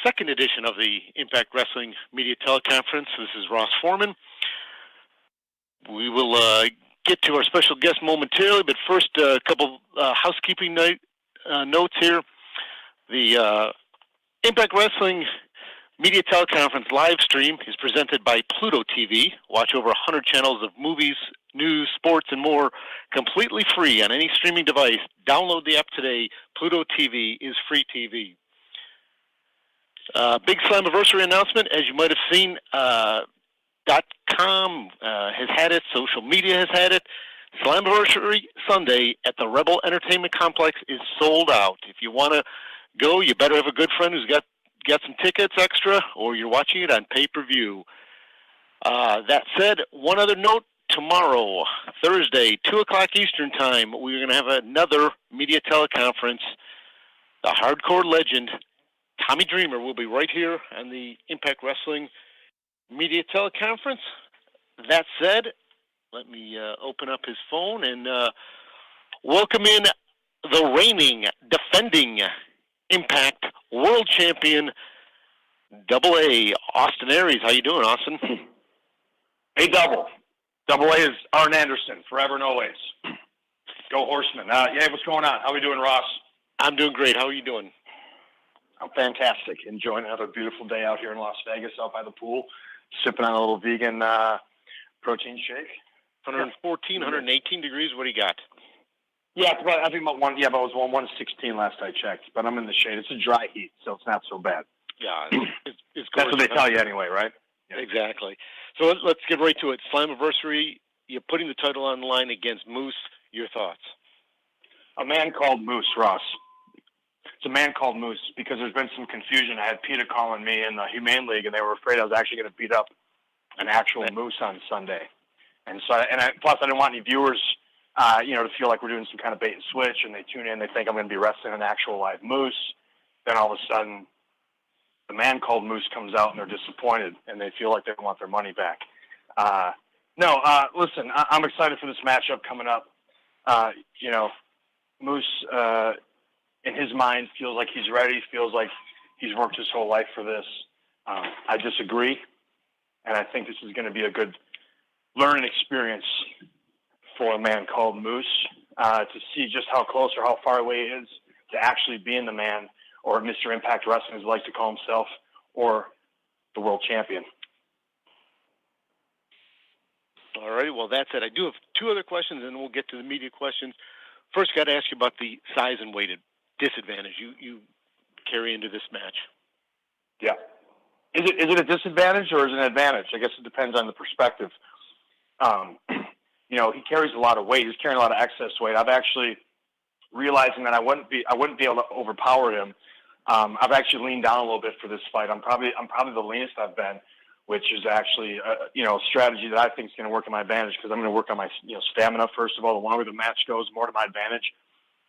second edition of the Impact Wrestling Media Teleconference. This is Ross Foreman. We will get to our special guest momentarily, but first a couple housekeeping notes here. The Impact Wrestling Media Teleconference live stream is presented by Pluto TV. Watch over 100 channels of movies, news, sports, and more completely free on any streaming device. Download the app today. Pluto TV is free TV. Big Slammiversary announcement, as you might have seen, .com has had it, social media has had it. Slammiversary Sunday at the Rebel Entertainment Complex is sold out. If you want to go, you better have a good friend who's got some tickets extra, or you're watching it on pay-per-view. That said, one other note, tomorrow, Thursday, 2 o'clock Eastern Time, we're going to have another media teleconference. The hardcore legend, Tommy Dreamer, will be right here on the Impact Wrestling Media Teleconference. That said, let me open up his phone and welcome in the reigning, defending Impact World Champion, AA, Austin Aries. How you doing, Austin? Hey, Double. Double A is Arn Anderson, forever and always. Go Horsemen. Yeah, what's going on? How are we doing, Ross? I'm doing great. How are you doing? I'm fantastic. Enjoying another beautiful day out here in Las Vegas, out by the pool, sipping on a little vegan protein shake. 114, 118 degrees. What do you got? Yeah, I think about it was 116 last I checked, but I'm in the shade. It's a dry heat, so it's not so bad. Yeah, it's that's what they tell you anyway, right? Yeah. Exactly. So let's get right to it. Slammiversary, you're putting the title on the line against Moose. Your thoughts? A man called Moose, Ross. It's a man called Moose because there's been some confusion. I had Peter calling me in the Humane League, and they were afraid I was actually going to beat up an actual moose on Sunday. And so, plus I didn't want any viewers, to feel like we're doing some kind of bait and switch, and they tune in, they think I'm going to be wrestling an actual live moose. Then all of a sudden, the man called Moose comes out, and they're disappointed, and they feel like they want their money back. Listen, I'm excited for this matchup coming up. Moose, in his mind, feels like he's ready, feels like he's worked his whole life for this. I disagree, and I think this is going to be a good learning experience for a man called Moose to see just how close or how far away he is to actually being the man, or Mr. Impact Wrestling, as he likes to call himself, or the world champion. All right, well, that's it. I do have two other questions, and then we'll get to the media questions. First, got to ask you about the size and weight disadvantage you carry into this match. Yeah. Is it a disadvantage or is it an advantage? I guess it depends on the perspective. He carries a lot of weight. He's carrying a lot of excess weight. I've actually, realizing that I wouldn't be able to overpower him, I've actually leaned down a little bit for this fight. I'm probably the leanest I've been, which is actually a strategy that I think is going to work in my advantage, because I'm going to work on my stamina first of all. The longer the match goes, more to my advantage.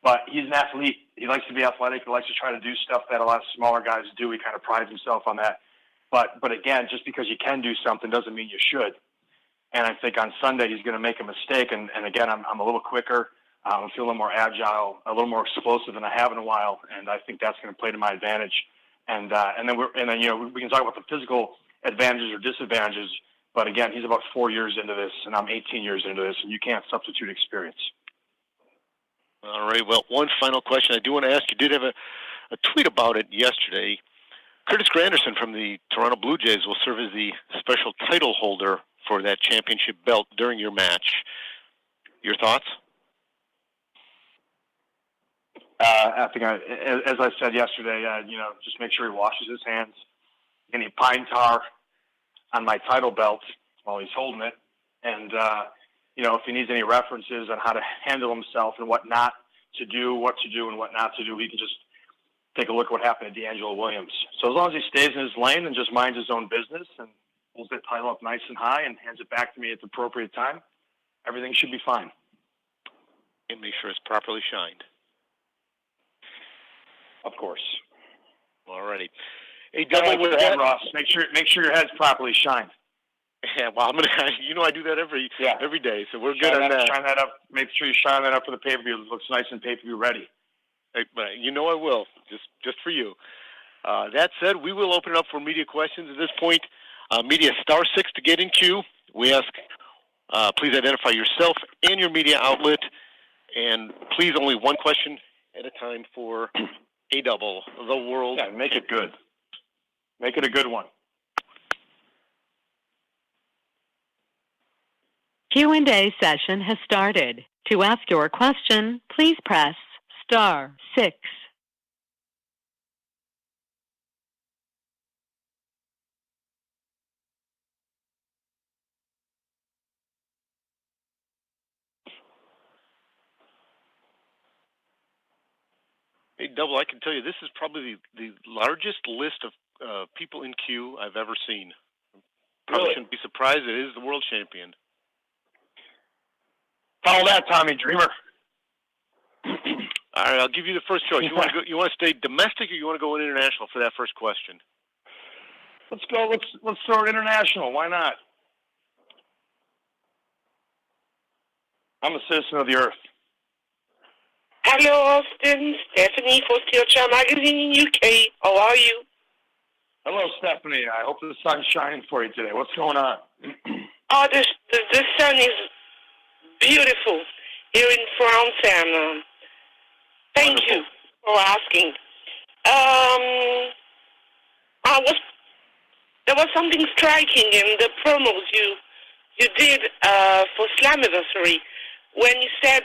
But he's an athlete. He likes to be athletic. He likes to try to do stuff that a lot of smaller guys do. He kind of prides himself on that. But again, just because you can do something doesn't mean you should. And I think on Sunday he's going to make a mistake. And again, I'm a little quicker. I feel a little more agile, a little more explosive than I have in a while. And I think that's going to play to my advantage. And then we can talk about the physical advantages or disadvantages. But again, he's about 4 years into this, and I'm 18 years into this, and you can't substitute experience. All right. Well, one final question I do want to ask. You did have a tweet about it yesterday. Curtis Granderson from the Toronto Blue Jays will serve as the special title holder for that championship belt during your match. Your thoughts? I think, as I said yesterday, just make sure he washes his hands. Any pine tar on my title belt while he's holding it. And, if he needs any references on how to handle himself and what not to do, what to do and what not to do, he can just take a look at what happened to D'Angelo Williams. So as long as he stays in his lane and just minds his own business and holds that title up nice and high and hands it back to me at the appropriate time, everything should be fine. And make sure it's properly shined. Of course. All righty. Hey, Double with your head, Ross. Make sure your head's properly shined. Yeah, well, I do that every day, so we're good on that. Shine that up. Make sure you shine that up for the pay-per-view. It looks nice and pay-per-view ready. Hey, I will, just for you. That said, we will open it up for media questions at this point. Media *6 to get in queue. We ask, please identify yourself and your media outlet, and please only one question at a time for a double. The world. Yeah, make it good. Make it a good one. Q&A session has started. To ask your question, please press *6. Hey, Double, I can tell you this is probably the largest list of people in queue I've ever seen. Probably Really? shouldn't be surprised. It is the world champion. Follow that, Tommy Dreamer. All right, I'll give you the first choice. You want to stay domestic or you want to go international for that first question? Let's go. Let's throw it international. Why not? I'm a citizen of the earth. Hello, Austin. Stephanie for Future Magazine in UK. How are you? Hello, Stephanie. I hope the sun's shining for you today. What's going on? Oh, the sun is beautiful here in France, and thank you for asking. There was something striking in the promos you did for Slammiversary when you said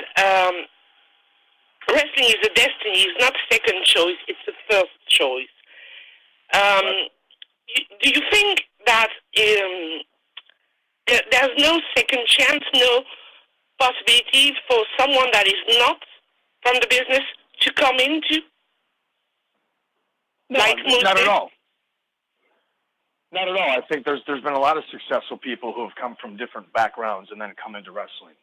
wrestling is a destiny. It's not second choice; it's the first choice. Do you think that there's no second chance, no possibility for someone that is not from the business to come into? No, like not at all. Not at all. I think there's been a lot of successful people who have come from different backgrounds and then come into wrestling.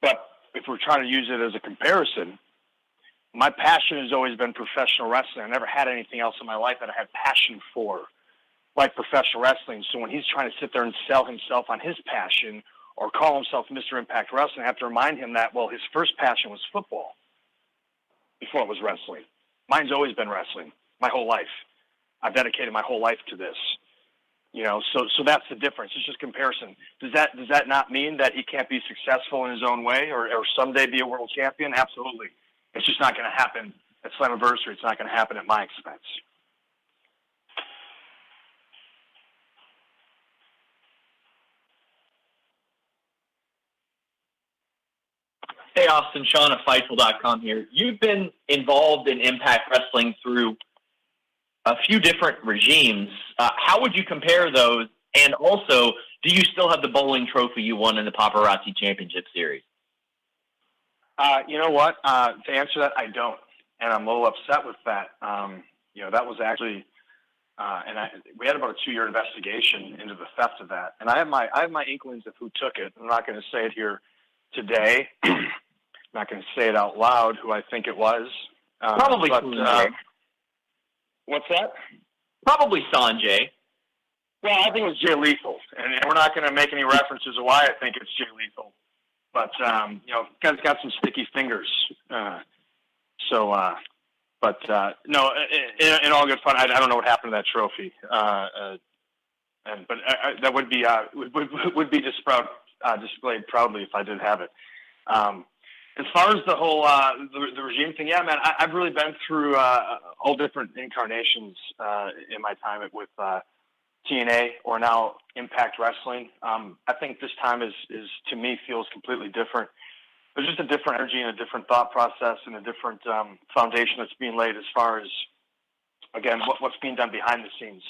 But if we're trying to use it as a comparison, my passion has always been professional wrestling. I never had anything else in my life that I had passion for, like professional wrestling. So when he's trying to sit there and sell himself on his passion or call himself Mr. Impact Wrestling, I have to remind him that, well, his first passion was football before it was wrestling. Mine's always been wrestling my whole life. I've dedicated my whole life to this. You know, so that's the difference. It's just comparison. Does that not mean that he can't be successful in his own way or someday be a world champion? Absolutely. It's just not going to happen at Slammiversary. It's not going to happen at my expense. Hey, Austin, Sean of Fightful.com here. You've been involved in Impact Wrestling through a few different regimes. How would you compare those? And also, do you still have the bowling trophy you won in the Paparazzi Championship Series? You know what? To answer that, I don't. And I'm a little upset with that. You know, that was actually, we had about a 2-year investigation into the theft of that. And I have my inklings of who took it. I'm not going to say it here today. I'm not going to say it out loud who I think it was. Probably Sanjay. What's that? Probably Sanjay. Well, I think it was Jay Lethal. And we're not going to make any references to why I think it's Jay Lethal. But, you know, guy's got some sticky fingers. No, in all good fun, I don't know what happened to that trophy. But that would be displayed proudly if I did have it. As far as the whole the regime thing, yeah, man, I've really been through all different incarnations in my time with TNA or now Impact Wrestling. I think this time is to me feels completely different. There's just a different energy and a different thought process and a different foundation that's being laid as far as, again, what's being done behind the scenes,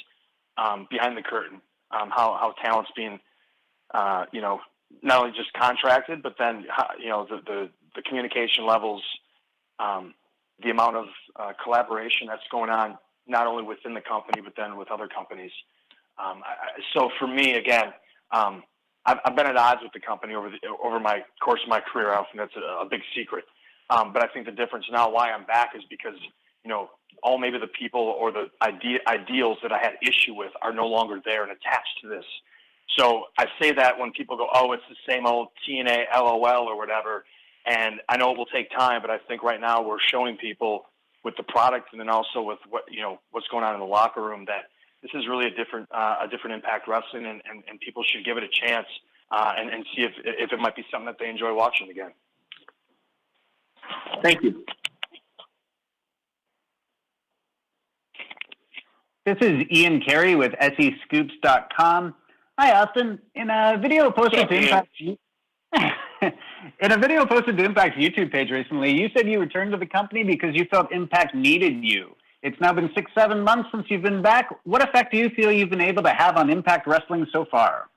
behind the curtain, how talent's being, you know, not only just contracted, but then, you know, the communication levels, the amount of collaboration that's going on, not only within the company, but then with other companies. So for me, again, I've been at odds with the company over my course of my career. I don't think that's a big secret. But I think the difference now why I'm back is because, you know, all maybe the people or the ideals that I had issue with are no longer there and attached to this. So I say that when people go, oh, it's the same old TNA LOL or whatever. And I know it will take time, but I think right now we're showing people the product, and then also with what's going on in the locker room, that this is really a different Impact Wrestling, and people should give it a chance and see if it might be something that they enjoy watching again. Thank you. This is Ian Carey with SEScoops.com. Hi, Austin. In a video posted to Impact's YouTube page recently, you said you returned to the company because you felt Impact needed you. It's now been 6-7 months since you've been back. What effect do you feel you've been able to have on Impact Wrestling so far?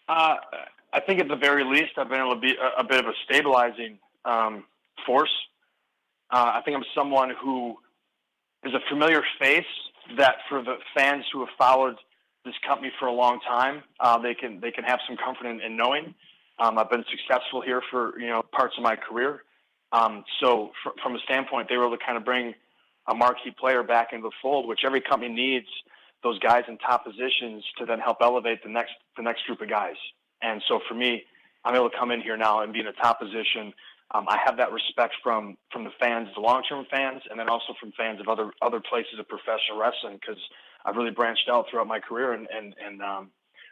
I think at the very least, I've been able to be a bit of a stabilizing force. I think I'm someone who is a familiar face that for the fans who have followed this company for a long time, they can have some comfort in knowing. I've been successful here for parts of my career. So from a standpoint, they were able to kind of bring a marquee player back into the fold, which every company needs those guys in top positions to then help elevate the next group of guys. And so for me, I'm able to come in here now and be in a top position. I have that respect from the fans, the long-term fans, and then also from fans of other places of professional wrestling, because I've really branched out throughout my career and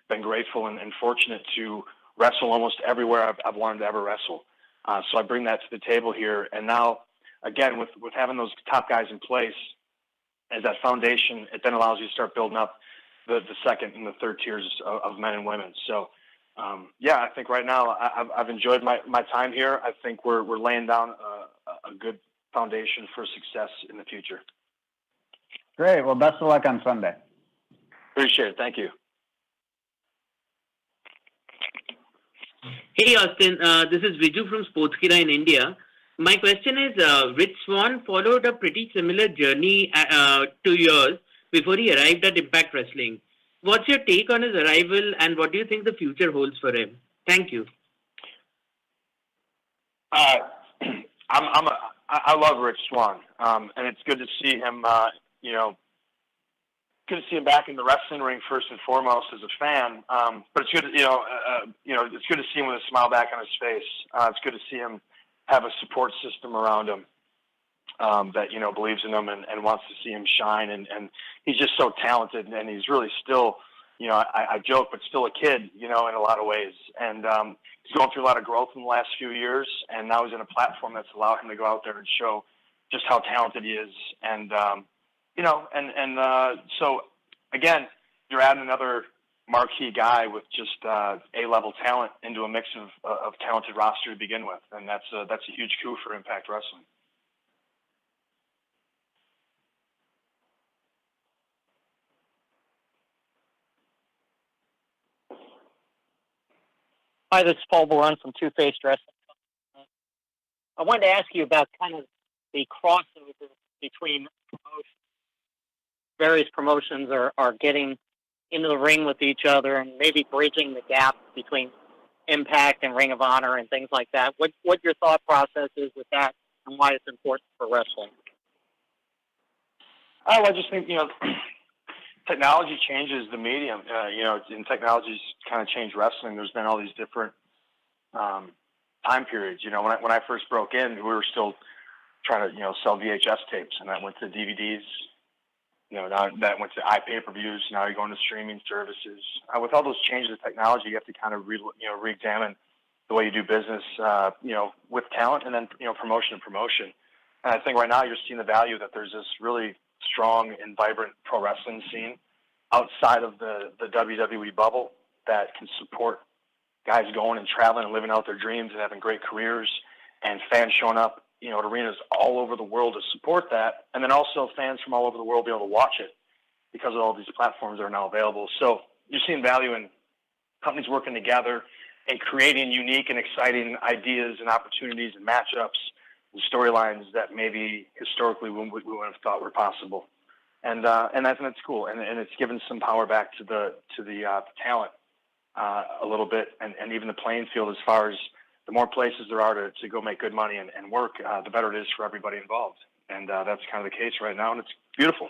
been grateful and fortunate to wrestle almost everywhere I've wanted to ever wrestle. So I bring that to the table here. And now, again, with having those top guys in place as that foundation, it then allows you to start building up the second and the third tiers of men and women. So, I think right now I've enjoyed my time here. I think we're laying down a good foundation for success in the future. Great. Well, best of luck on Sunday. Appreciate it. Thank you. Hey, Austin. This is Viju from Sportskira in India. My question is, Rich Swann followed a pretty similar journey to yours before he arrived at Impact Wrestling. What's your take on his arrival, and what do you think the future holds for him? Thank you. I love Rich Swann, and it's good to see him. Good to see him back in the wrestling ring first and foremost as a fan. But it's good, it's good to see him with a smile back on his face. It's good to see him have a support system around him that believes in him and wants to see him shine. And he's just so talented, and he's really still, I joke, but still a kid, in a lot of ways. And he's going through a lot of growth in the last few years, and now he's in a platform that's allowed him to go out there and show just how talented he is. And so again, you're adding another marquee guy with just A-level talent into a mix of talented roster to begin with, and that's a huge coup for Impact Wrestling. Hi, this is Paul Boron from Two-Faced Wrestling. I wanted to ask you about kind of the crossover between promotions. Various promotions are getting into the ring with each other and maybe bridging the gap between Impact and Ring of Honor and things like that. What your thought process is with that and why it's important for wrestling? Oh, I just think, technology changes the medium. And technology's kind of changed wrestling. There's been all these different time periods. When I first broke in, we were still trying to, sell VHS tapes, and that went to DVDs. Now that went to iPay-per-views. Now you're going to streaming services. With all those changes in technology, you have to kind of re-examine the way you do business, with talent and then, promotion and promotion. And I think right now you're seeing the value that there's this really strong and vibrant pro wrestling scene outside of the WWE bubble that can support guys going and traveling and living out their dreams and having great careers, and fans showing up, at arenas all over the world to support that. And then also fans from all over the world be able to watch it because of all these platforms that are now available. So you're seeing value in companies working together and creating unique and exciting ideas and opportunities and matchups and storylines that maybe historically we wouldn't have thought were possible. And that's cool. And it's given some power back to the talent a little bit, and even the playing field as far as the more places there are to go make good money and work, the better it is for everybody involved. And that's kind of the case right now, and it's beautiful.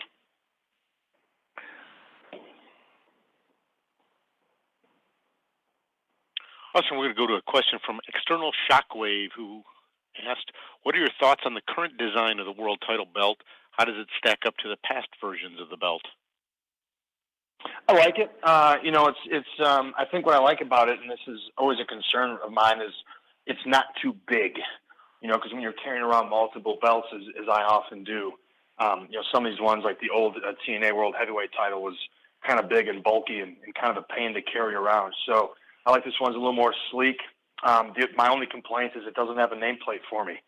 Austin, we're going to go to a question from External Shockwave, who asked, what are your thoughts on the current design of the world title belt? How does it stack up to the past versions of the belt? I like it. I think what I like about it, and this is always a concern of mine, is it's not too big. Because when you're carrying around multiple belts, as I often do, some of these ones like the old TNA World Heavyweight title was kind of big and bulky and kind of a pain to carry around. So I like this one's a little more sleek. My only complaint is it doesn't have a nameplate for me.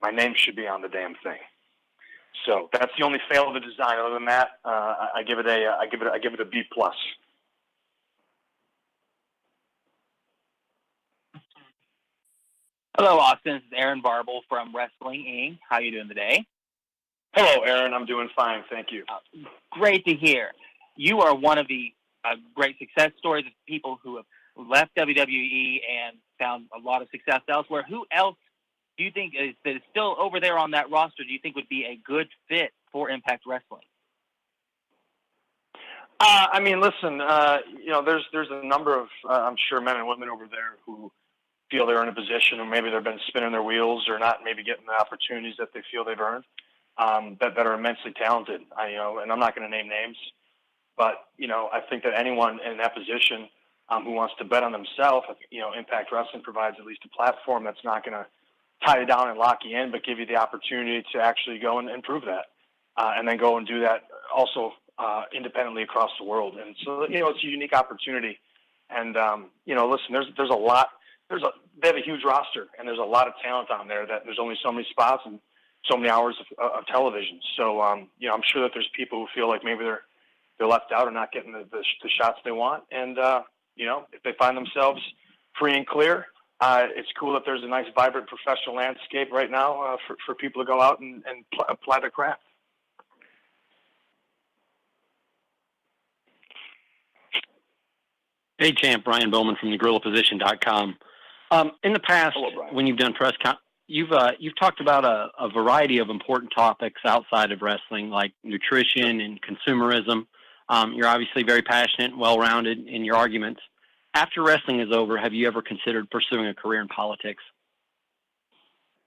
My name should be on the damn thing. So that's the only fail of the design. Other than that, I give it a B+. Hello, Austin. This is Aaron Barble from Wrestling Inc. How you doing today? Hello, Aaron. I'm doing fine. Thank you. Great to hear. You are one of the great success stories of people who have left WWE and found a lot of success elsewhere. Who else do you think that is still over there on that roster do you think would be a good fit for Impact Wrestling? Listen, there's a number of, I'm sure, men and women over there who feel they're in a position, or maybe they've been spinning their wheels or not maybe getting the opportunities that they feel they've earned, that are immensely talented. And I'm not going to name names, but, I think that anyone in that position who wants to bet on themselves, Impact Wrestling provides at least a platform that's not going to tie you down and lock you in, but give you the opportunity to actually go and prove that, and then go and do that also independently across the world. And so, it's a unique opportunity. And, listen, there's a lot. They have a huge roster, and there's a lot of talent on there that there's only so many spots and so many hours of television. So, I'm sure that there's people who feel like maybe they're left out or not getting the shots they want. And, if they find themselves free and clear, it's cool that there's a nice, vibrant professional landscape right now for people to go out and apply their craft. Hey, champ, Brian Bowman from thegorillaposition.com. In the past, Hello, when you've done press you've talked about a variety of important topics outside of wrestling, like nutrition and consumerism. You're obviously very passionate and well-rounded in your arguments. After wrestling is over, have you ever considered pursuing a career in politics?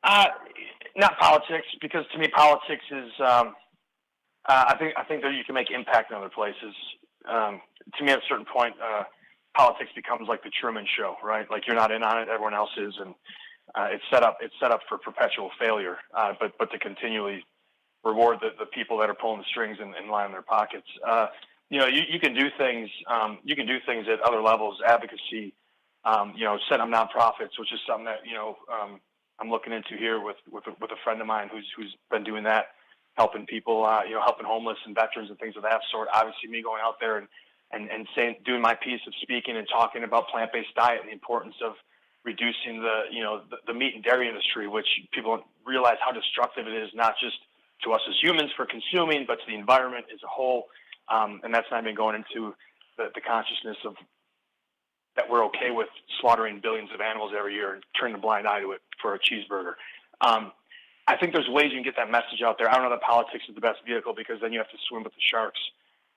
Not politics, because to me, politics is. I think that you can make impact in other places. To me, at a certain point, politics becomes like the Truman Show, right? Like you're not in on it, everyone else is, and it's set up for perpetual failure. But to continually reward the people that are pulling the strings and lining their pockets. You can do things. You can do things at other levels, advocacy. Set up nonprofits, which is something that I'm looking into here with a friend of mine who's been doing that, helping people, helping homeless and veterans and things of that sort. Obviously, me going out there and saying, doing my piece of speaking and talking about plant-based diet and the importance of reducing the meat and dairy industry, which people don't realize how destructive it is, not just to us as humans for consuming, but to the environment as a whole. And that's not even going into the consciousness of that we're okay with slaughtering billions of animals every year and turning a blind eye to it for a cheeseburger. I think there's ways you can get that message out there. I don't know that politics is the best vehicle, because then you have to swim with the sharks.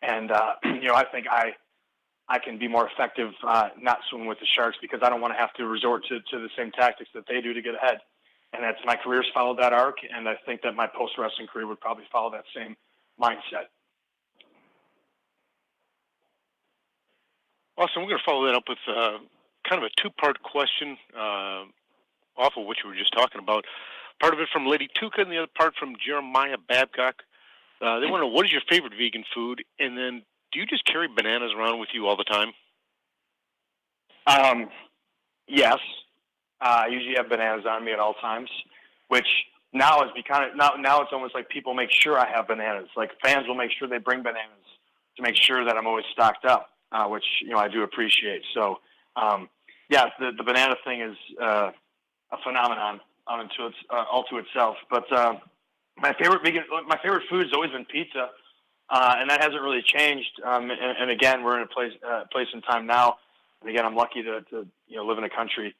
And, I think I can be more effective not swimming with the sharks, because I don't want to have to resort to the same tactics that they do to get ahead. And that's my career's followed that arc, and I think that my post-wrestling career would probably follow that same mindset. Awesome. We're going to follow that up with kind of a two-part question off of what you were just talking about. Part of it from Lady Tuca and the other part from Jeremiah Babcock. They want to know, what is your favorite vegan food? And then, do you just carry bananas around with you all the time? Yes. I usually have bananas on me at all times, which now has become now it's almost like people make sure I have bananas. Like fans will make sure they bring bananas to make sure that I'm always stocked up, which I do appreciate. So, the banana thing is a phenomenon all to itself. But my favorite food has always been pizza, and that hasn't really changed. And again, we're in a place and time now. And again, I'm lucky to live in a country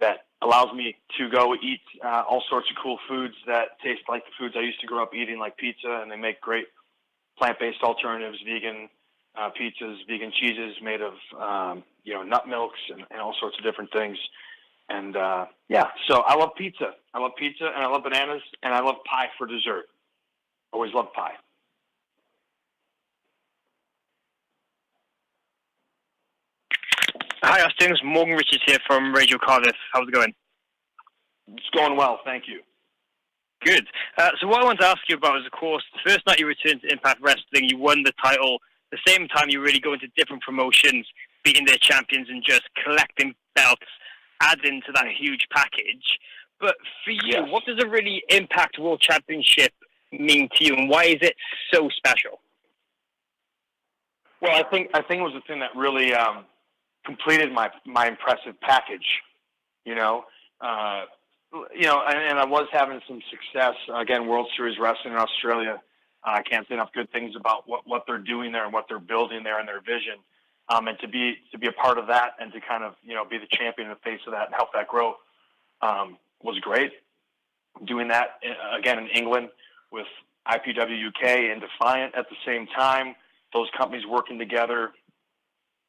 that allows me to go eat all sorts of cool foods that taste like the foods I used to grow up eating, like pizza, and they make great plant-based alternatives, vegan pizzas, vegan cheeses made of nut milks and all sorts of different things. And so I love pizza. I love pizza, and I love bananas, and I love pie for dessert. Always love pie. Hi, Austin. It's Morgan Richards here from Radio Cardiff. How's it going? It's going well, thank you. Good. So what I want to ask you about is, of course, the first night you returned to Impact Wrestling, you won the title. The same time you really go into different promotions, beating their champions and just collecting belts, adding to that huge package. But for you, what does a really Impact World Championship mean to you, and why is it so special? Well, I think it was the thing that really completed my impressive package. And I was having some success. Again, World Series Wrestling in Australia. I can't say enough good things about what they're doing there and what they're building there and their vision. And to be a part of that and to kind of be the champion in the face of that and help that grow was great. Doing that again in England with IPW UK and Defiant at the same time, those companies working together,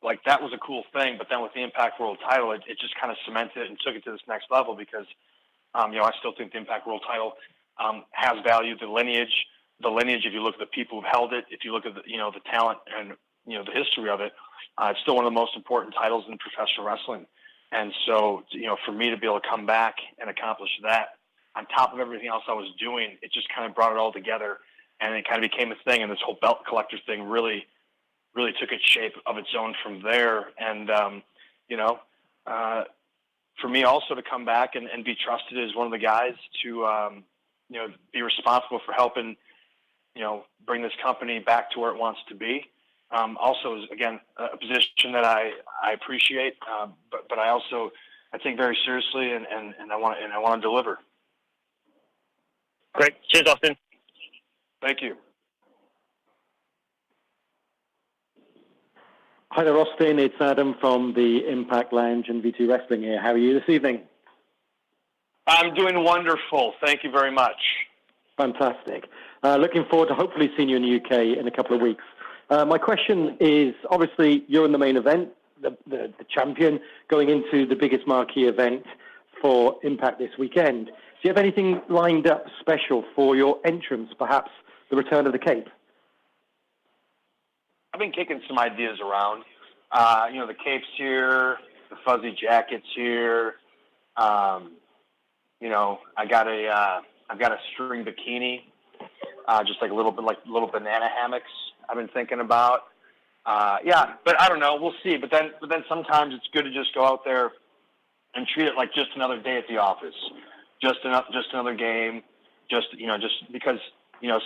like that was a cool thing. But then with the Impact World title, it just kind of cemented it and took it to this next level because I still think the Impact World title has value. The lineage. If you look at the people who've held it, if you look at the talent and the history of it, it's still one of the most important titles in professional wrestling. And so, for me to be able to come back and accomplish that on top of everything else I was doing, it just kind of brought it all together, and it kind of became a thing. And this whole belt collector thing really took its shape of its own from there. And for me also to come back and be trusted as one of the guys to be responsible for helping bring this company back to where it wants to be. Also is, again, a position that I appreciate, but I take very seriously, and I want to deliver. Great. Cheers, Austin. Thank you. Hi there, Austin. It's Adam from the Impact Lounge and V2 Wrestling here. How are you this evening? I'm doing wonderful. Thank you very much. Fantastic. Looking forward to hopefully seeing you in the UK in a couple of weeks. My question is, obviously, you're in the main event, the champion, going into the biggest marquee event for Impact this weekend. Do you have anything lined up special for your entrance, perhaps the return of the cape? I've been kicking some ideas around. The cape's here, the fuzzy jacket's here. I've got a string bikini, just like little banana hammocks. I've been thinking about, but I don't know. We'll see. But then sometimes it's good to just go out there and treat it like just another day at the office, just another game, just because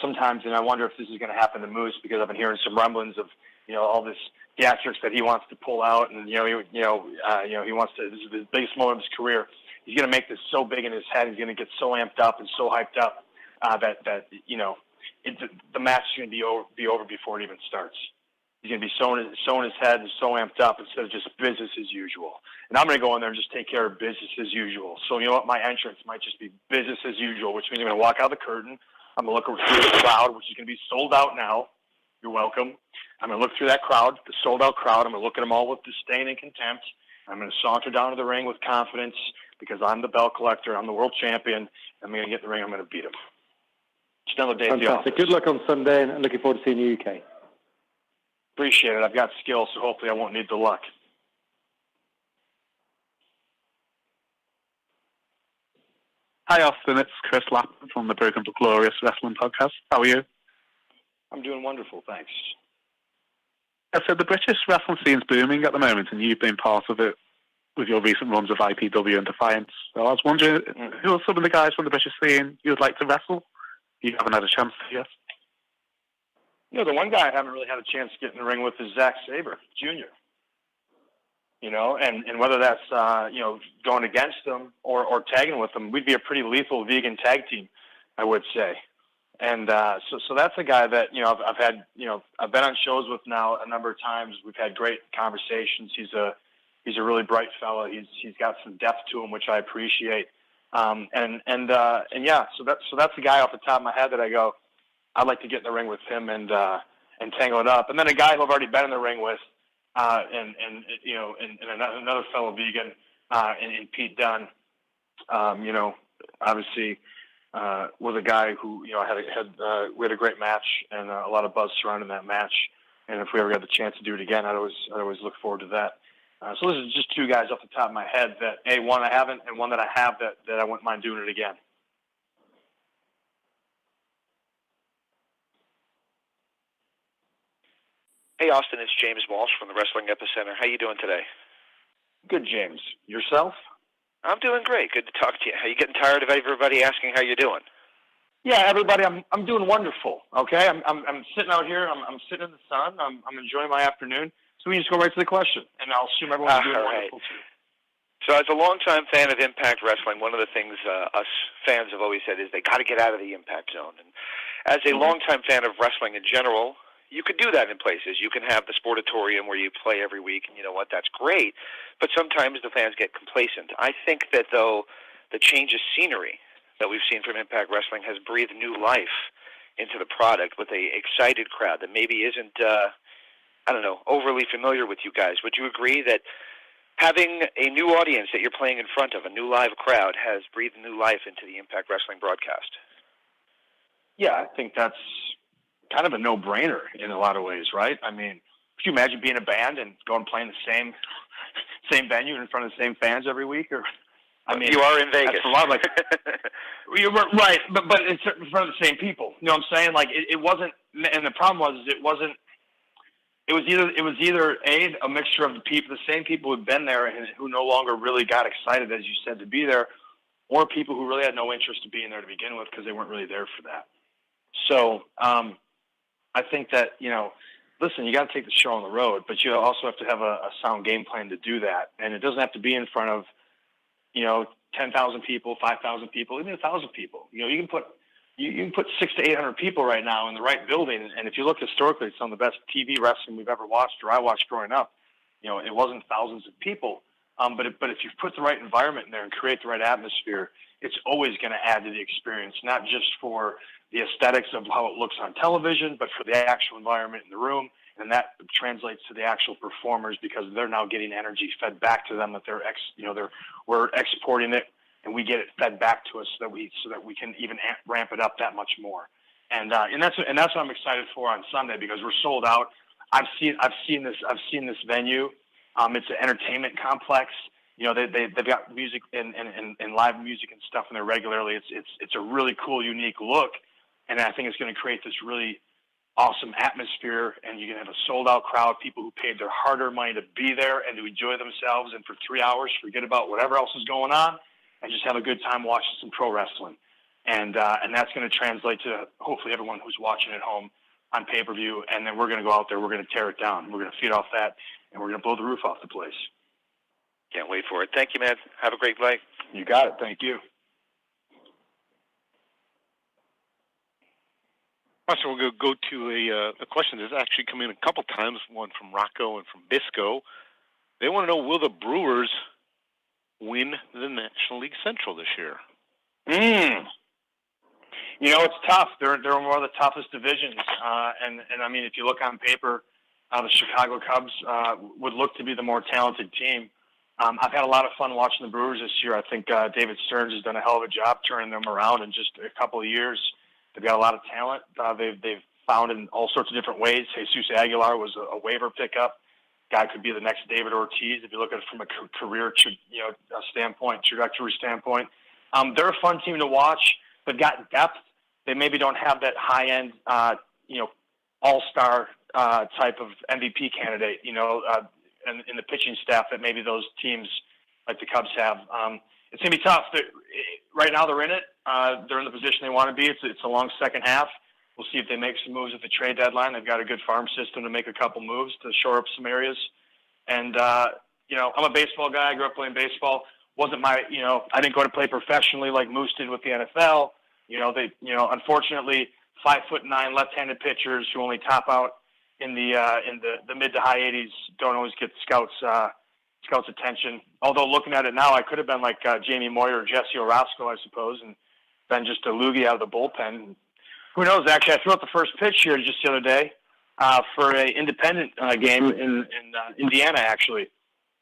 sometimes, and I wonder if this is going to happen to Moose because I've been hearing some rumblings of all this theatrics that he wants to pull out, and he wants to. This is the biggest moment of his career. He's going to make this so big in his head. He's going to get so amped up and so hyped up that the match is going to be over before it even starts. He's going to be so in his head and so amped up instead of just business as usual. And I'm going to go in there and just take care of business as usual. So you know what? My entrance might just be business as usual, which means I'm going to walk out the curtain. I'm going to look through the crowd, which is going to be sold out now. You're welcome. I'm going to look through that crowd, the sold out crowd. I'm going to look at them all with disdain and contempt. I'm going to saunter down to the ring with confidence because I'm the belt collector. I'm the world champion. I'm going to get in the ring. I'm going to beat him. Just another day at the office. Fantastic. Good luck on Sunday, and looking forward to seeing you UK. Appreciate it. I've got skills, so hopefully I won't need the luck. Hi, Austin. It's Chris Lapp from the Broken but Glorious Wrestling Podcast. How are you? I'm doing wonderful, thanks. So the British wrestling scene's booming at the moment, and you've been part of it with your recent runs of IPW and Defiance. So I was wondering, who are some of the guys from the British scene you would like to wrestle? You haven't had a chance to yet. The one guy I haven't really had a chance to get in the ring with is Zack Sabre Jr. And whether that's going against him or tagging with him, we'd be a pretty lethal vegan tag team, I would say. And so that's a guy that I've had I've been on shows with now a number of times. We've had great conversations. He's a really bright fella. He's got some depth to him, which I appreciate. So that's the guy off the top of my head that I go, I'd like to get in the ring with him and tangle it up. And then a guy who I've already been in the ring with, and another fellow vegan and Pete Dunne, obviously was a guy who we had a great match and a lot of buzz surrounding that match. And if we ever got the chance to do it again, I'd always look forward to that. So this is just two guys off the top of my head that one I haven't and one that I have that I wouldn't mind doing it again. Hey, Austin, it's James Walsh from the Wrestling Epicenter. How you doing today? Good, James. Yourself? I'm doing great. Good to talk to you. Are you getting tired of everybody asking how you're doing? Yeah, everybody, I'm doing wonderful. Okay, I'm sitting out here. I'm sitting in the sun. I'm enjoying my afternoon. So we can just go right to the question, and I'll assume everyone's doing wonderful too. So as a longtime fan of Impact Wrestling, one of the things us fans have always said is they got to get out of the Impact Zone. And as a longtime fan of wrestling in general, you could do that in places. You can have the Sportatorium where you play every week, and you know what, that's great. But sometimes the fans get complacent. I think that, though, the change of scenery that we've seen from Impact Wrestling has breathed new life into the product with a excited crowd that maybe isn't, overly familiar with you guys. Would you agree that having a new audience that you're playing in front of, a new live crowd, has breathed new life into the Impact Wrestling broadcast? Yeah, I think that's kind of a no-brainer in a lot of ways, right? I mean, could you imagine being a band and going and playing the same venue in front of the same fans every week? Or, I mean, you are in Vegas. That's a lot. Like, you were right, but it's in front of the same people. You know what I'm saying? Like, it wasn't, and the problem was it wasn't. It was either a mixture of the same people who'd been there and who no longer really got excited, as you said, to be there, or people who really had no interest in being there to begin with because they weren't really there for that. So I think that, listen, you got to take the show on the road, but you also have to have a sound game plan to do that, and it doesn't have to be in front of 10,000 people, 5,000 people, even 1,000 people. You can put 600 to 800 people right now in the right building. And if you look historically at some of the best TV wrestling we've ever watched, or I watched growing up, it wasn't thousands of people. But if you put the right environment in there and create the right atmosphere, it's always going to add to the experience, not just for the aesthetics of how it looks on television, but for the actual environment in the room. And that translates to the actual performers because they're now getting energy fed back to them that we're exporting it. And we get it fed back to us so that we can even ramp it up that much more, and that's what I'm excited for on Sunday because we're sold out. I've seen this venue. It's an entertainment complex. They've got music and live music and stuff in there regularly. It's a really cool, unique look, and I think it's going to create this really awesome atmosphere. And you're going to have a sold out crowd, people who paid their hard-earned money to be there and to enjoy themselves, and for 3 hours forget about whatever else is going on. And just have a good time watching some pro wrestling. And that's going to translate to hopefully everyone who's watching at home on pay-per-view. And then we're going to go out there, we're going to tear it down. We're going to feed off that, and we're going to blow the roof off the place. Can't wait for it. Thank you, man. Have a great night. You got it. Thank you. So we're going to go to a question that's actually come in a couple times, one from Rocco and from Bisco. They want to know, will the Brewers win the National League Central this year? It's tough. They're one of the toughest divisions. And I mean, if you look on paper, the Chicago Cubs would look to be the more talented team. I've had a lot of fun watching the Brewers this year. I think David Stearns has done a hell of a job turning them around in just a couple of years. They've got a lot of talent. They've found in all sorts of different ways. Jesus Aguilar was a waiver pickup. Guy could be the next David Ortiz if you look at it from a career, trajectory standpoint. They're a fun team to watch. They've got depth. They maybe don't have that high-end, all-star type of MVP candidate, in the pitching staff that maybe those teams like the Cubs have. It's going to be tough. Right now they're in it. They're in the position they want to be. It's a long second half. We'll see if they make some moves at the trade deadline. They've got a good farm system to make a couple moves to shore up some areas. And, I'm a baseball guy. I grew up playing baseball. Wasn't I didn't go to play professionally like Moose did with the NFL. Unfortunately, 5'9" left-handed pitchers who only top out in the mid to high 80s don't always get scouts' attention. Although looking at it now, I could have been like Jamie Moyer or Jesse Orozco, I suppose, and been just a loogie out of the bullpen. Who knows? Actually, I threw out the first pitch here just the other day for an independent game in Indiana, actually.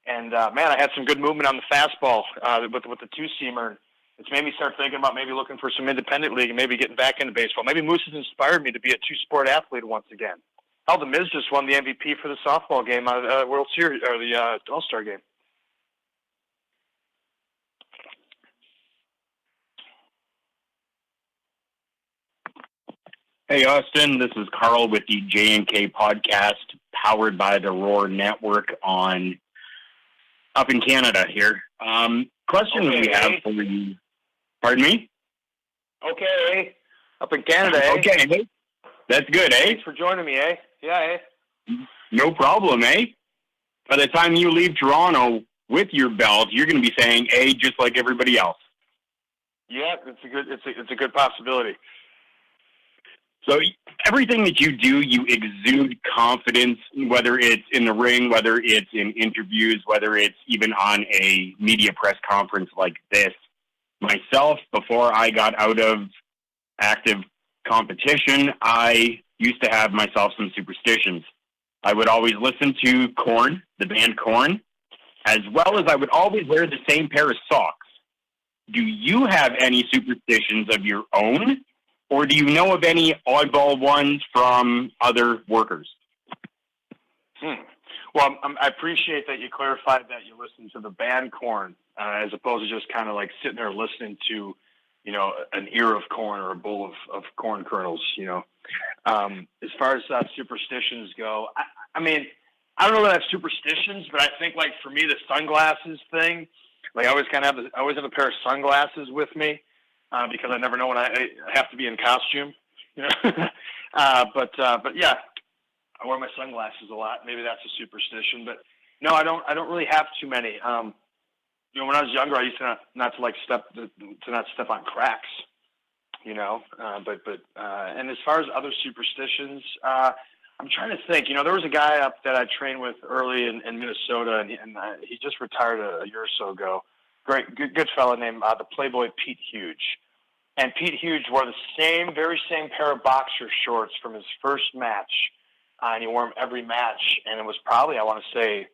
And man, I had some good movement on the fastball with the two-seamer. It's made me start thinking about maybe looking for some independent league and maybe getting back into baseball. Maybe Moose has inspired me to be a two-sport athlete once again. Hell, the Miz just won the MVP for the softball game, World Series or the All-Star game. Hey, Austin, this is Carl with the J&K podcast, powered by the Roar Network up in Canada here. Question we have for you. Pardon me? Okay. Up in Canada, eh? Okay. That's good, eh? Thanks for joining me, eh? Yeah, eh? No problem, eh? By the time you leave Toronto with your belt, you're going to be saying, eh, just like everybody else. Yeah, it's a good possibility. So everything that you do, you exude confidence, whether it's in the ring, whether it's in interviews, whether it's even on a media press conference like this. Myself, before I got out of active competition, I used to have myself some superstitions. I would always listen to Korn, the band Korn, as well as I would always wear the same pair of socks. Do you have any superstitions of your own? Or do you know of any oddball ones from other workers? Well, I appreciate that you clarified that you listen to the band Korn as opposed to just kind of like sitting there listening to, an ear of corn or a bowl of corn kernels, As far as superstitions go, I mean, I don't know that I have superstitions, but I think like for me, the sunglasses thing, like I always have a pair of sunglasses with me. Because I never know when I have to be in costume, But yeah, I wear my sunglasses a lot. Maybe that's a superstition, but no, I don't really have too many. When I was younger, I used to not step on cracks, But and as far as other superstitions, I'm trying to think. There was a guy up that I trained with early in Minnesota, and he just retired a year or so ago. Good fella named the Playboy Pete Huge. And Pete Huge wore the very same pair of boxer shorts from his first match. And he wore them every match. And it was probably, I want to say,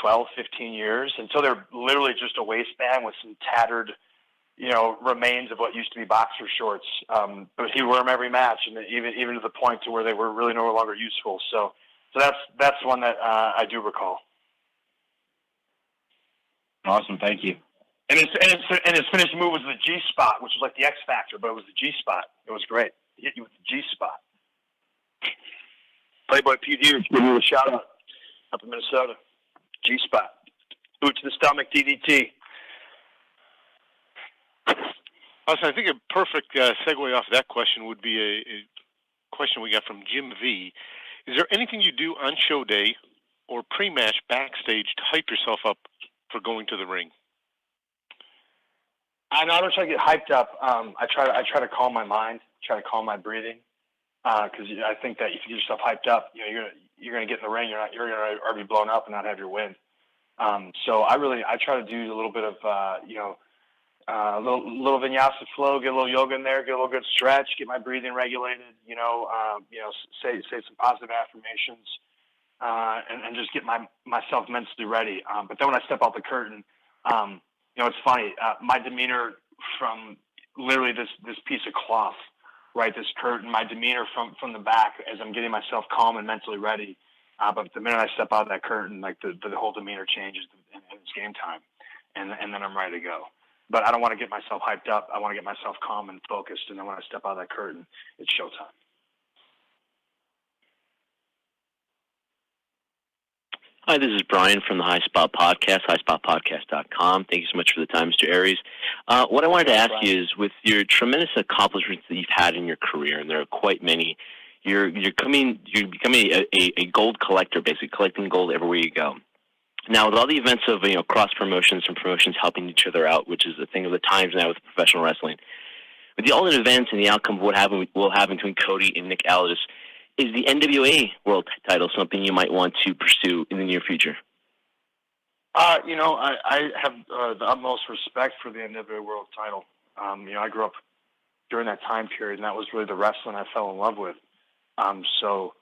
12, 15 years. Until they're literally just a waistband with some tattered, remains of what used to be boxer shorts. But he wore them every match, and even to the point to where they were really no longer useful. So that's one that I do recall. Awesome, thank you. And his finishing move was the G spot, which was like the X Factor, but it was the G spot. It was great. He hit you with the G spot. Playboy Pete Huge, give you a shout out up in Minnesota. G spot. Boot to the stomach, DDT. Austin, I think a perfect segue off that question would be a question we got from Jim V. Is there anything you do on show day or pre-match backstage to hype yourself up for going to the ring? I don't try to get hyped up. I try to calm my mind, try to calm my breathing, because I think that if you get yourself hyped up, you're gonna get in the ring. You're gonna already be blown up and not have your wind. So I try to do a little bit of a little vinyasa flow, get a little yoga in there, get a little good stretch, get my breathing regulated. Say some positive affirmations, and just get myself mentally ready. But then when I step out the curtain, it's funny. My demeanor from literally this piece of cloth, right? This curtain. My demeanor from the back as I'm getting myself calm and mentally ready. But the minute I step out of that curtain, like the whole demeanor changes, and it's game time, and then I'm ready to go. But I don't want to get myself hyped up. I want to get myself calm and focused, and then when I step out of that curtain, it's showtime. Hi, this is Brian from the High Spot Podcast, highspotpodcast.com. Thank you so much for the time, Mr. Aries. What I wanted to ask you is, with your tremendous accomplishments that you've had in your career, and there are quite many, you're becoming a gold collector, basically collecting gold everywhere you go. Now, with all the events of cross promotions and promotions helping each other out, which is a thing of the times now with professional wrestling, with all the events and the outcome of what will happen between Cody and Nick Aldis, is the NWA World Title something you might want to pursue in the near future? I have the utmost respect for the NWA World Title. I grew up during that time period, and that was really the wrestling I fell in love with. So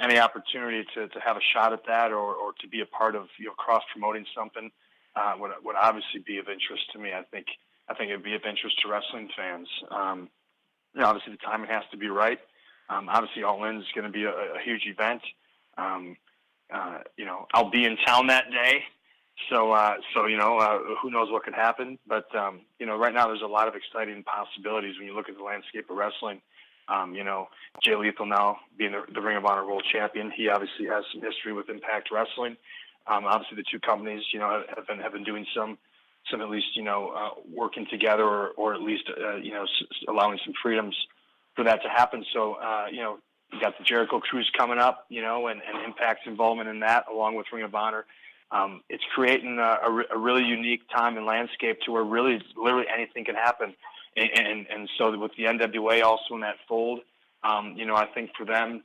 any opportunity to have a shot at that or to be a part of, cross promoting something, would obviously be of interest to me. I think it'd be of interest to wrestling fans. Obviously the timing has to be right. Obviously All In is going to be a huge event. I'll be in town that day. So who knows what could happen, but right now there's a lot of exciting possibilities when you look at the landscape of wrestling. Jay Lethal now being the Ring of Honor World Champion, he obviously has some history with Impact Wrestling. Obviously the two companies, have been doing some at least, working together or at least, allowing some freedoms for that to happen. So, you got the Jericho Cruise coming up, and Impact's involvement in that along with Ring of Honor. It's creating a really unique time and landscape to where really literally anything can happen. And so with the NWA also in that fold, I think for them,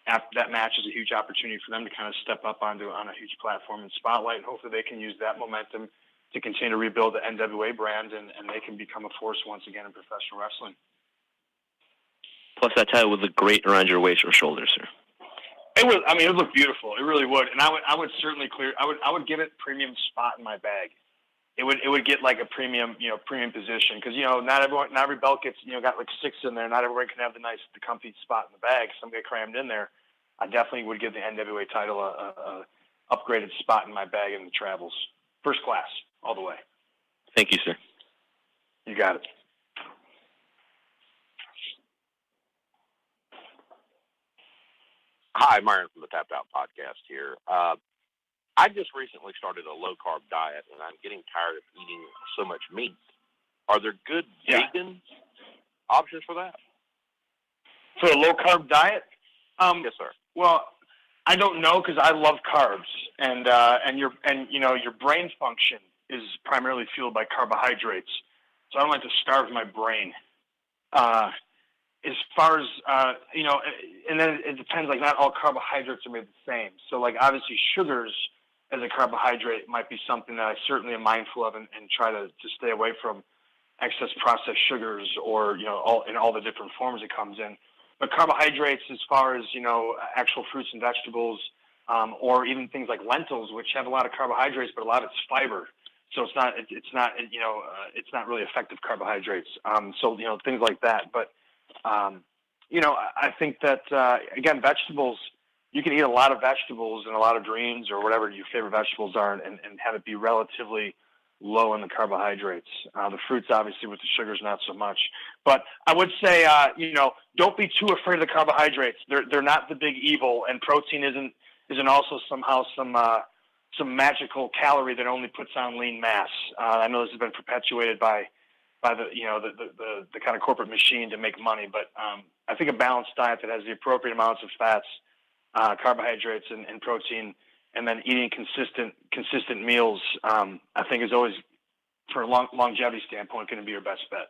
after that match is a huge opportunity for them to kind of step up on a huge platform and spotlight, and hopefully they can use that momentum to continue to rebuild the NWA brand and they can become a force once again in professional wrestling. Plus, that title would look great around your waist or shoulders, sir. It would. I mean, it would look beautiful. It really would. And I would certainly I would give it premium spot in my bag. It would get like a premium position because not every belt gets got like 6 in there. Not everyone can have the comfy spot in the bag. Some get crammed in there. I definitely would give the NWA title a upgraded spot in my bag in the travels, first class, all the way. Thank you, sir. You got it. Hi, Myron from the Tapped Out Podcast here. I just recently started a low-carb diet, and I'm getting tired of eating so much meat. Are there good vegan options for that? For a low-carb diet? Yes, sir. Well, I don't know because I love carbs, and your brain function is primarily fueled by carbohydrates. So I don't like to starve my brain. As far as, and then it depends, like not all carbohydrates are made the same. So like obviously sugars as a carbohydrate might be something that I certainly am mindful of and try to stay away from excess processed sugars or, all the different forms it comes in. But carbohydrates as far as, actual fruits and vegetables, or even things like lentils, which have a lot of carbohydrates, but a lot of it's fiber. So it's not really effective carbohydrates. So things like that. But I think that, again, vegetables, you can eat a lot of vegetables and a lot of greens or whatever your favorite vegetables are and have it be relatively low in the carbohydrates. The fruits, obviously, with the sugars, not so much. But I would say, don't be too afraid of the carbohydrates. They're not the big evil, and protein isn't also somehow some magical calorie that only puts on lean mass. I know this has been perpetuated by the kind of corporate machine to make money, but I think a balanced diet that has the appropriate amounts of fats, carbohydrates, and protein, and then eating consistent meals, I think is always, for a longevity standpoint, going to be your best bet.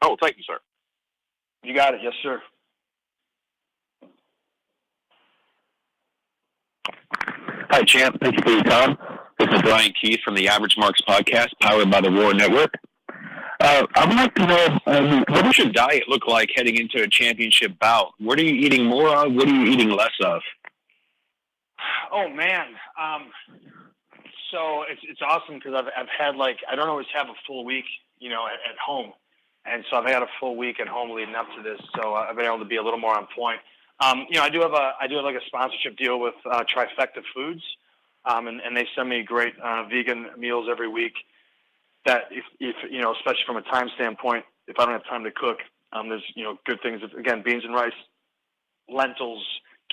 Oh, thank you, sir. You got it. Yes, sir. Hi, champ. Thank you for your time. This is Brian Keith from the Average Marks podcast, powered by the Roar Network. I would like to know, what does your diet look like heading into a championship bout? What are you eating more of? What are you eating less of? Oh, man. So it's awesome because I've had I don't always have a full week, at home. And so I've had a full week at home leading up to this. So I've been able to be a little more on point. I do have like a sponsorship deal with Trifecta Foods. And they send me great vegan meals every week that if especially from a time standpoint, if I don't have time to cook, there's, good things. Again, beans and rice, lentils,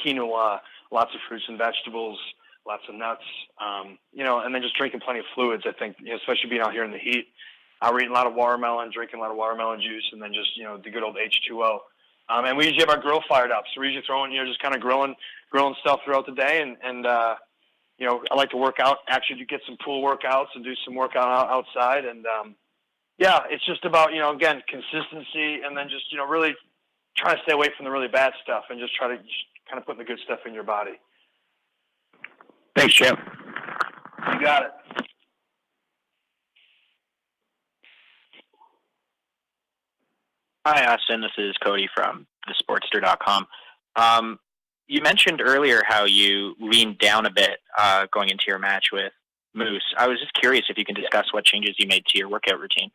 quinoa, lots of fruits and vegetables, lots of nuts, and then just drinking plenty of fluids. I think, especially being out here in the heat, we're eating a lot of watermelon, drinking a lot of watermelon juice, and then just, the good old H2O. And we usually have our grill fired up. So we're usually throwing, just kind of grilling stuff throughout the day. And I like to work out, actually to get some pool workouts and do some workout outside. And, it's just about, again, consistency and then just, really trying to stay away from the really bad stuff and just try to kind of put the good stuff in your body. Thanks, champ. You got it. Hi, Austin. This is Cody from thesportster.com. You mentioned earlier how you leaned down a bit going into your match with Moose. I was just curious if you can discuss what changes you made to your workout routine.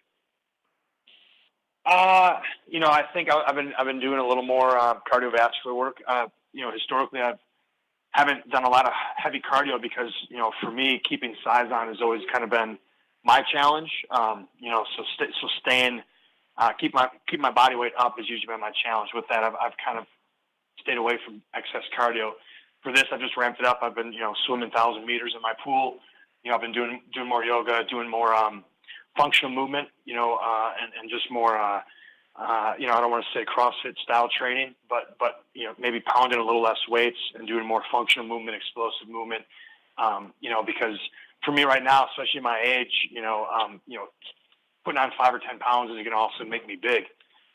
I think I've been doing a little more cardiovascular work. Historically I haven't done a lot of heavy cardio because, for me, keeping size on has always kind of been my challenge. Keep my body weight up has usually been my challenge. With that, I've kind of stayed away from excess cardio. For this, I've just ramped it up. I've been, swimming 1,000 meters in my pool. I've been doing more yoga, doing more functional movement, and just more, I don't want to say CrossFit style training, but maybe pounding a little less weights and doing more functional movement, explosive movement, because for me right now, especially my age, putting on 5 or 10 pounds is going to also make me big,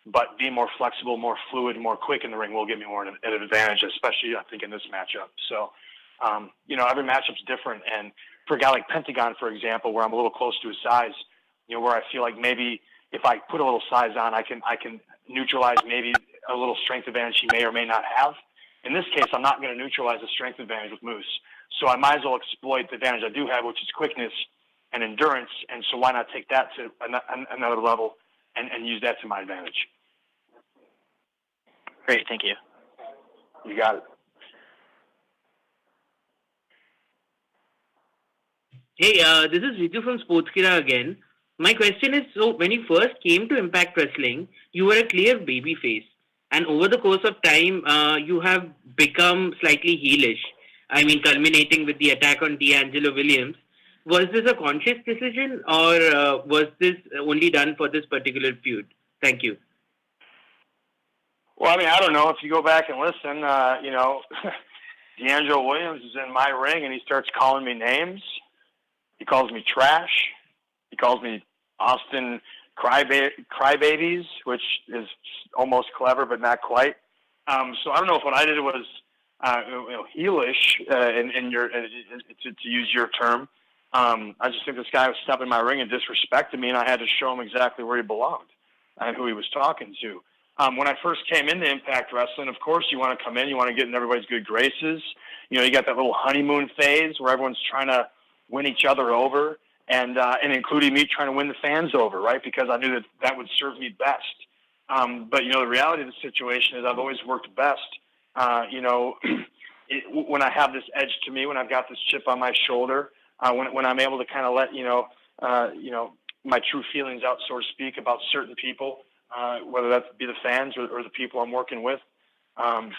but being more flexible, more fluid, more quick in the ring will give me more an advantage, especially I think in this matchup. So, every matchup's different. And for a guy like Pentagon, for example, where I'm a little close to his size, where I feel like maybe if I put a little size on, I can neutralize maybe a little strength advantage he may or may not have. In this case, I'm not going to neutralize the strength advantage with Moose. So I might as well exploit the advantage I do have, which is quickness and endurance. And so why not take that to another level and use that to my advantage? Great. Thank you. You got it. Hey, this is Ritu from Sportskira again. My question is, so when you first came to Impact Wrestling, you were a clear babyface. And over the course of time, you have become slightly heelish. I mean, culminating with the attack on D'Angelo Williams. Was this a conscious decision or was this only done for this particular feud? Thank you. Well, I don't know. If you go back and listen, D'Angelo Williams is in my ring and he starts calling me names. He calls me trash. He calls me Austin crybabies, which is almost clever, but not quite. So I don't know if what I did was, heelish, to use your term. I just think this guy was stepping in my ring and disrespected me, and I had to show him exactly where he belonged and who he was talking to. When I first came into Impact Wrestling, of course, you want to come in, you want to get in everybody's good graces. You got that little honeymoon phase where everyone's trying to win each other over, and including me trying to win the fans over, right? Because I knew that would serve me best. But the reality of the situation is I've always worked best. When I have this edge to me, when I've got this chip on my shoulder, when I'm able to kind of let my true feelings out, so to speak, about certain people, whether that be the fans or the people I'm working with. Again,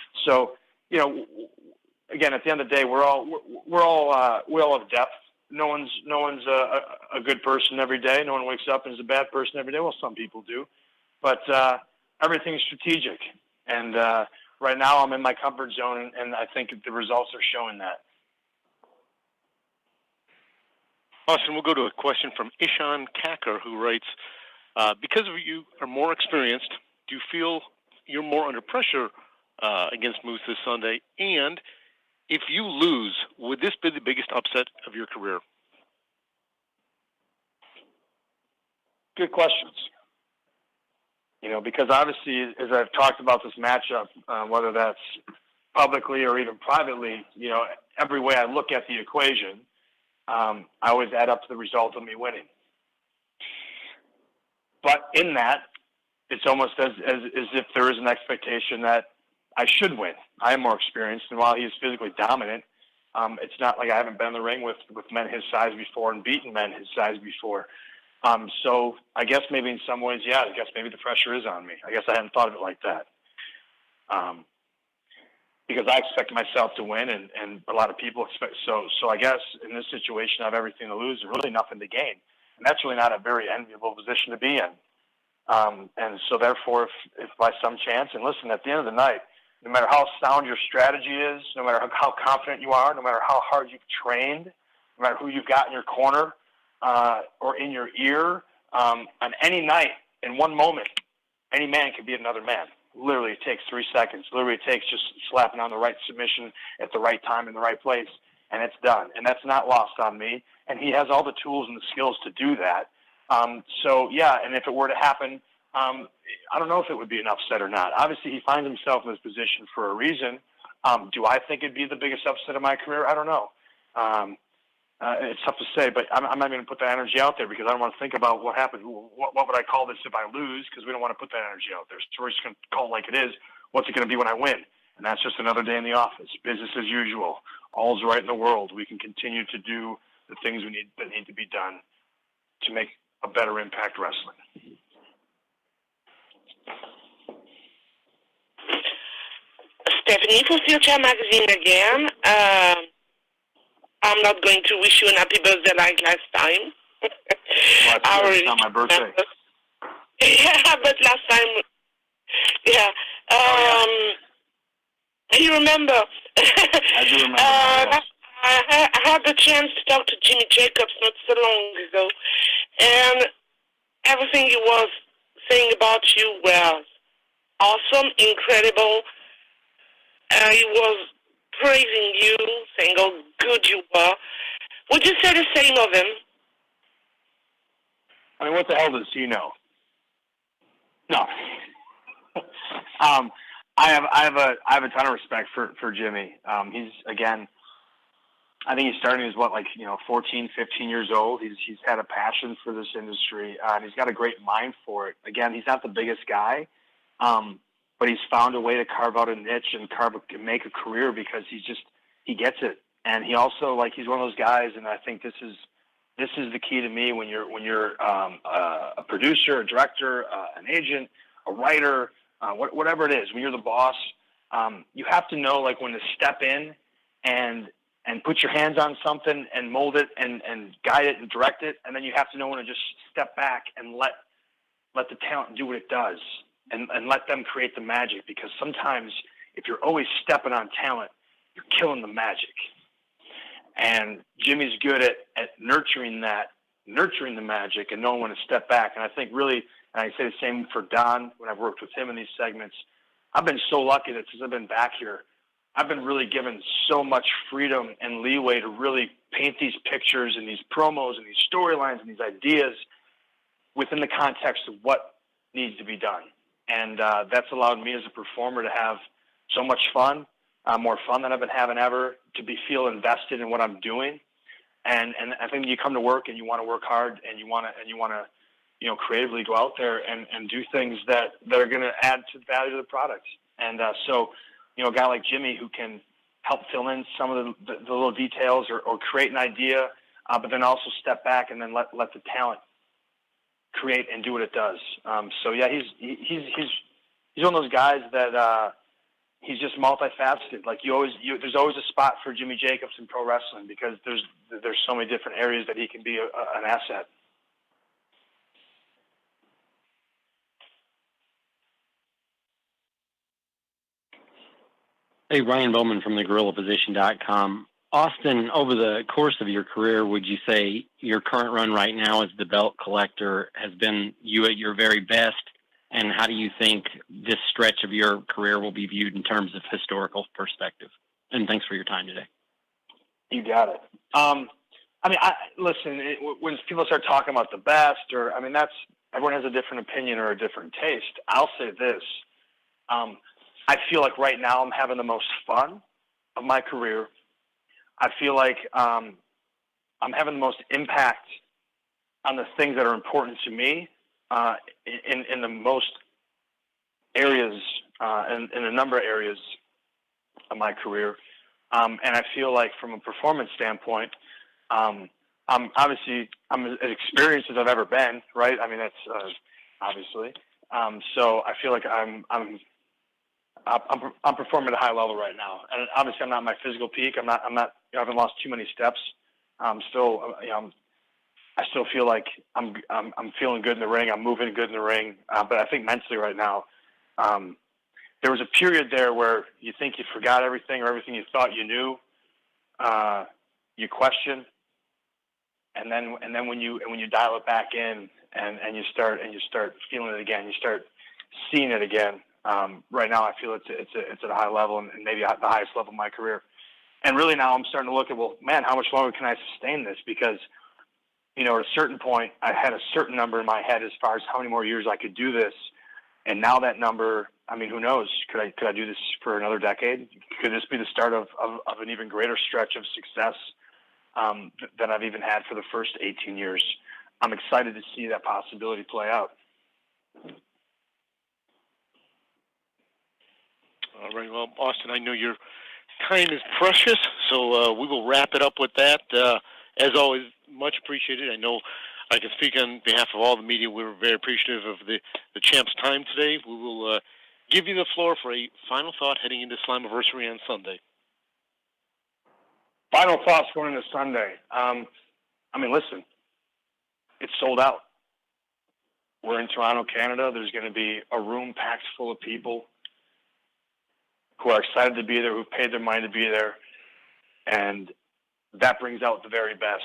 at the end of the day, we all have depth. No one's a good person every day. No one wakes up and is a bad person every day. Well, some people do, but everything's strategic. And right now, I'm in my comfort zone, and I think the results are showing that. Austin, we'll go to a question from Ishan Kacker, who writes, because of you are more experienced, do you feel you're more under pressure against Moose this Sunday? And if you lose, would this be the biggest upset of your career? Good questions. Because obviously, as I've talked about this matchup, whether that's publicly or even privately, every way I look at the equation, I always add up to the result of me winning. But in that, it's almost as if there is an expectation that I should win. I am more experienced, and while he is physically dominant, it's not like I haven't been in the ring with men his size before and beaten men his size before. So I guess maybe in some ways, I guess maybe the pressure is on me. I guess I hadn't thought of it like that. Because I expect myself to win, and a lot of people expect. So I guess in this situation, I have everything to lose and really nothing to gain. And that's really not a very enviable position to be in. And so therefore, if by some chance, and listen, at the end of the night, no matter how sound your strategy is, no matter how confident you are, no matter how hard you've trained, no matter who you've got in your corner or in your ear, on any night, in one moment, any man can be another man. Literally, it takes 3 seconds. Literally, it takes just slapping on the right submission at the right time in the right place, and it's done. And that's not lost on me. And he has all the tools and the skills to do that. And if it were to happen, I don't know if it would be an upset or not. Obviously, he finds himself in this position for a reason. Do I think it'd be the biggest upset of my career? I don't know. It's tough to say, but I'm not going to put that energy out there because I don't want to think about what happened. What would I call this if I lose? Because we don't want to put that energy out there. So we're just going to call it like it is. What's it going to be when I win? And that's just another day in the office. Business as usual. All's right in the world. We can continue to do the things that need to be done to make a better Impact Wrestling. Stephanie for Future Magazine again. I'm not going to wish you an happy birthday like last time. Well, it's not my birthday. Yeah, but last time, yeah. You remember? I do remember. I had the chance to talk to Jimmy Jacobs not so long ago, and everything he was saying about you was awesome, incredible. He was praising you, saying how good you were. Would you say the same of him? I mean, what the hell does he know? No. I have a ton of respect for Jimmy. He's, again, I think he's starting as 14, 15 years old. He's had a passion for this industry, and he's got a great mind for it. Again, he's not the biggest guy, but he's found a way to carve out a niche and make a career because he gets it. And he also, he's one of those guys, and I think this is the key to me when you're a producer, a director, an agent, a writer, whatever it is. When you're the boss, you have to know when to step in and put your hands on something and mold it and guide it and direct it, and then you have to know when to just step back and let the talent do what it does and let them create the magic. Because sometimes if you're always stepping on talent, you're killing the magic. And Jimmy's good at nurturing the magic and knowing when to step back. And I think really, and I say the same for Don when I've worked with him in these segments, I've been so lucky that since I've been back here, I've been really given so much freedom and leeway to really paint these pictures and these promos and these storylines and these ideas within the context of what needs to be done. And that's allowed me as a performer to have so much fun, more fun than I've been having ever, to feel invested in what I'm doing. And I think you come to work and you want to work hard and you want to creatively go out there and do things that are going to add to the value of the product. And so a guy like Jimmy who can help fill in some of the little details or create an idea, but then also step back and then let the talent create and do what it does. So yeah, he's one of those guys that he's just multifaceted. There's always a spot for Jimmy Jacobs in pro wrestling because there's so many different areas that he can be an asset. Hey, Ryan Bowman from thegorillaposition.com. Austin, over the course of your career, would you say your current run right now as the belt collector has been you at your very best? And how do you think this stretch of your career will be viewed in terms of historical perspective? And thanks for your time today. You got it. Listen, when people start talking about the best, everyone has a different opinion or a different taste. I'll say this. I feel like right now I'm having the most fun of my career. I feel like I'm having the most impact on the things that are important to me in the most areas, in a number of areas of my career. And I feel like from a performance standpoint, I'm as experienced as I've ever been, right? I mean, that's obviously. So I feel like I'm performing at a high level right now, and obviously I'm not at my physical peak. I haven't lost too many steps. I still feel like I'm feeling good in the ring. I'm moving good in the ring. But I think mentally right now, there was a period there where you think you forgot everything or everything you thought you knew, you question, and then when you dial it back in and you start feeling it again, you start seeing it again. Right now, I feel it's at a high level and maybe at the highest level of my career. And really now I'm starting to look at, well, man, how much longer can I sustain this? Because, at a certain point, I had a certain number in my head as far as how many more years I could do this. And now that number, I mean, who knows? Could I do this for another decade? Could this be the start of an even greater stretch of success than I've even had for the first 18 years? I'm excited to see that possibility play out. All right. Well, Austin, I know your time is precious, so we will wrap it up with that. As always, much appreciated. I know I can speak on behalf of all the media. We're very appreciative of the champ's time today. We will give you the floor for a final thought heading into Slammiversary on Sunday. Final thoughts going into Sunday. I mean, listen, it's sold out. We're in Toronto, Canada. There's going to be a room packed full of people who are excited to be there, who've paid their money to be there, and that brings out the very best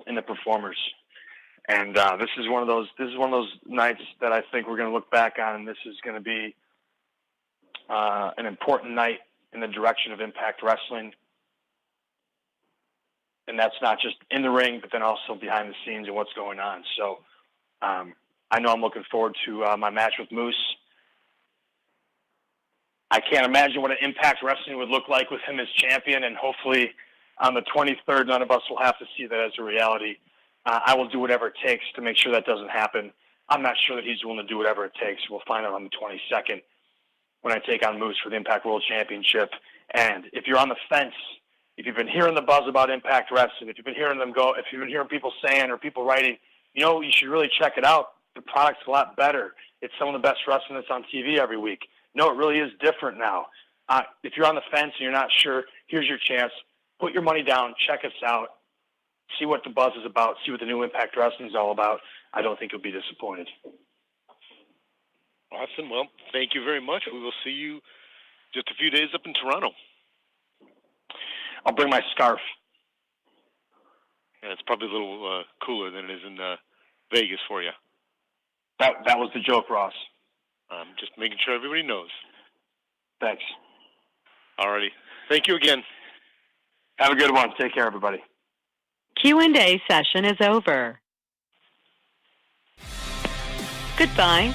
in the performers. And this is one of those nights that I think we're going to look back on, and this is going to be an important night in the direction of Impact Wrestling. And that's not just in the ring, but then also behind the scenes and what's going on. So I know I'm looking forward to my match with Moose. I can't imagine what an Impact Wrestling would look like with him as champion, and hopefully on the 23rd, none of us will have to see that as a reality. I will do whatever it takes to make sure that doesn't happen. I'm not sure that he's willing to do whatever it takes. We'll find out on the 22nd when I take on Moose for the Impact World Championship. And if you're on the fence, if you've been hearing the buzz about Impact Wrestling, if you've been hearing people saying or people writing, you should really check it out. The product's a lot better. It's some of the best wrestling that's on TV every week. No, it really is different now. If you're on the fence and you're not sure, here's your chance. Put your money down. Check us out. See what the buzz is about. See what the new Impact Wrestling is all about. I don't think you'll be disappointed. Awesome. Well, thank you very much. We will see you just a few days up in Toronto. I'll bring my scarf. Yeah, it's probably a little cooler than it is in Vegas for you. That was the joke, Ross. Just making sure everybody knows. Thanks. Alrighty. Thank you again. Have a good one. Take care, everybody. Q&A session is over. Goodbye.